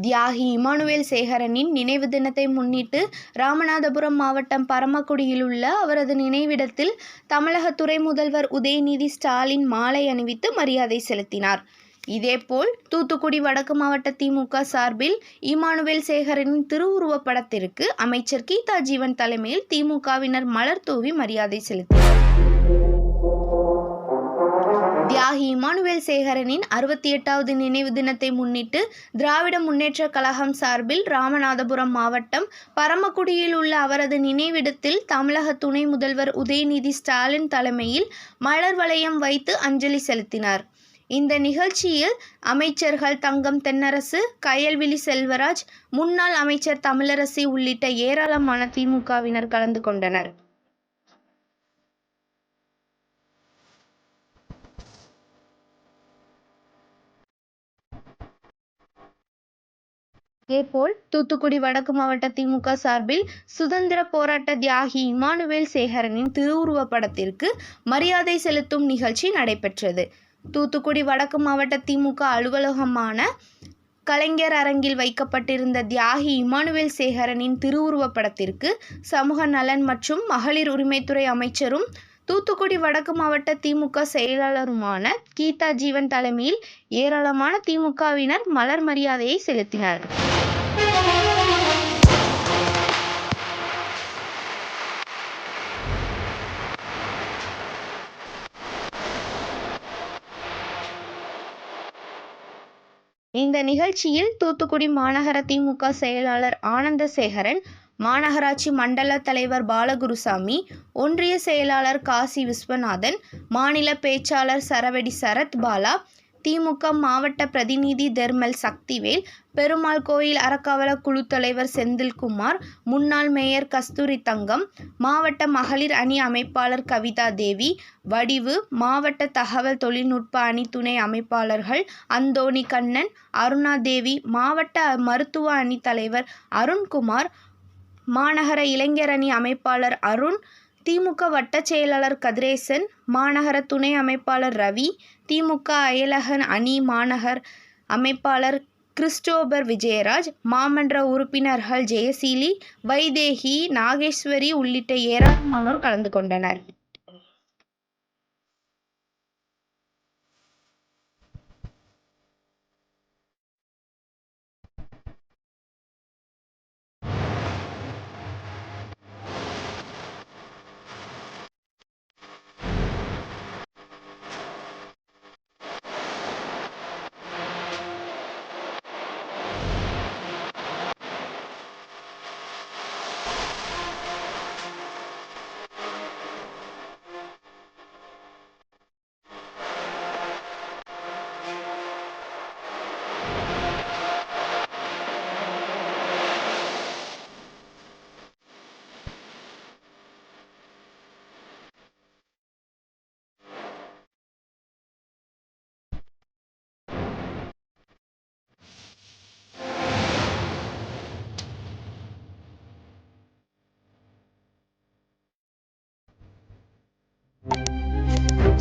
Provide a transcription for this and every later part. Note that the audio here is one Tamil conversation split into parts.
தியாகி இமானுவேல் சேகரனின் நினைவு தினத்தை முன்னிட்டு ராமநாதபுரம் மாவட்டம் பரமக்குடியில் உள்ள அவரது நினைவிடத்தில் தமிழக துறை முதல்வர் உதயநிதி ஸ்டாலின் மாலை அணிவித்து மரியாதை செலுத்தினார். இதேபோல் தூத்துக்குடி வடக்கு மாவட்ட திமுக சார்பில் இமானுவேல் சேகரனின் திருவுருவப் படத்திற்கு அமைச்சர் கீதா ஜீவன் தலைமையில் திமுகவினர் மலர் தூவி மரியாதை செலுத்தினர். தியாகி இமானுவேல் சேகரனின் 68வது நினைவு தினத்தை முன்னிட்டு திராவிட முன்னேற்றக் கழகம் சார்பில் ராமநாதபுரம் மாவட்டம் பரமக்குடியில் உள்ள அவரது நினைவிடத்தில் தமிழக துணை முதல்வர் உதயநிதி ஸ்டாலின் தலைமையில் மலர் வளையம் வைத்து அஞ்சலி செலுத்தினார். இந்த நிகழ்ச்சியில் அமைச்சர்கள் தங்கம் தென்னரசு, கயல்விழி செல்வராஜ், முன்னாள் அமைச்சர் தமிழரசி உள்ளிட்ட ஏராளமான திமுகவினர் கலந்து கொண்டனர். இதேபோல் தூத்துக்குடி வடக்கு மாவட்ட திமுக சார்பில் சுதந்திர போராட்ட தியாகி இமானுவேல் சேகரனின் திருவுருவப் படத்திற்கு மரியாதை செலுத்தும் நிகழ்ச்சி நடைபெற்றது. தூத்துக்குடி வடக்கு மாவட்ட திமுக அலுவலகமான கலைஞர் அரங்கில் வைக்கப்பட்டிருந்த தியாகி இமானுவேல் சேகரனின் திருவுருவப் படத்திற்கு சமூக நலன் மற்றும் மகளிர் உரிமைத்துறை அமைச்சரும் தூத்துக்குடி வடக்கு மாவட்ட திமுக செயலாளருமான கீதா ஜீவன் தலைமையில் ஏராளமான திமுகவினர் மலர் மரியாதையை செலுத்தினர். இந்த நிகழ்ச்சியில் தூத்துக்குடி மாநகர திமுக செயலாளர் ஆனந்தசேகரன், மாநகராட்சி மண்டல தலைவர் பாலகுருசாமி, ஒன்றிய செயலாளர் காசி விஸ்வநாதன், மாநில பேச்சாளர் சரவெடி சரத் பாலா, திமுக மாவட்ட பிரதிநிதி தெர்மல் சக்திவேல், பெருமாள் கோயில் அறக்காவல குழு தலைவர் செந்தில்குமார், முன்னாள் மேயர் கஸ்தூரி தங்கம், மாவட்ட மகளிர் அணி அமைப்பாளர் கவிதா தேவி, வடிவு, மாவட்ட தகவல் தொழில்நுட்ப அணி துணை அமைப்பாளர்கள் அந்தோணி கண்ணன், அருணா தேவி, மாவட்ட மருத்துவ அணி தலைவர் அருண்குமார், மாநகர இளைஞர் அணி அமைப்பாளர் அருண், திமுக வட்டச் செயலாளர் கதிரேசன், மாநகர துணை அமைப்பாளர் ரவி, திமுக அயலக அணி மாநகர் அமைப்பாளர் கிறிஸ்டோபர் விஜயராஜ், மாமன்ற உறுப்பினர்கள் ஜெயசீலி, வைதேகி, நாகேஸ்வரி உள்ளிட்ட ஏராளமானோர் கலந்து கொண்டனர்.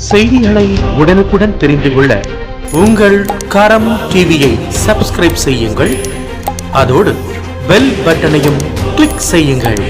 செய்திகளை உடனுக்குடன் தெரிந்து கொள்ள உங்கள் கரம் டிவியை சப்ஸ்கிரைப் செய்யுங்கள். அதோடு பெல் பட்டனையும் கிளிக் செய்யுங்கள்.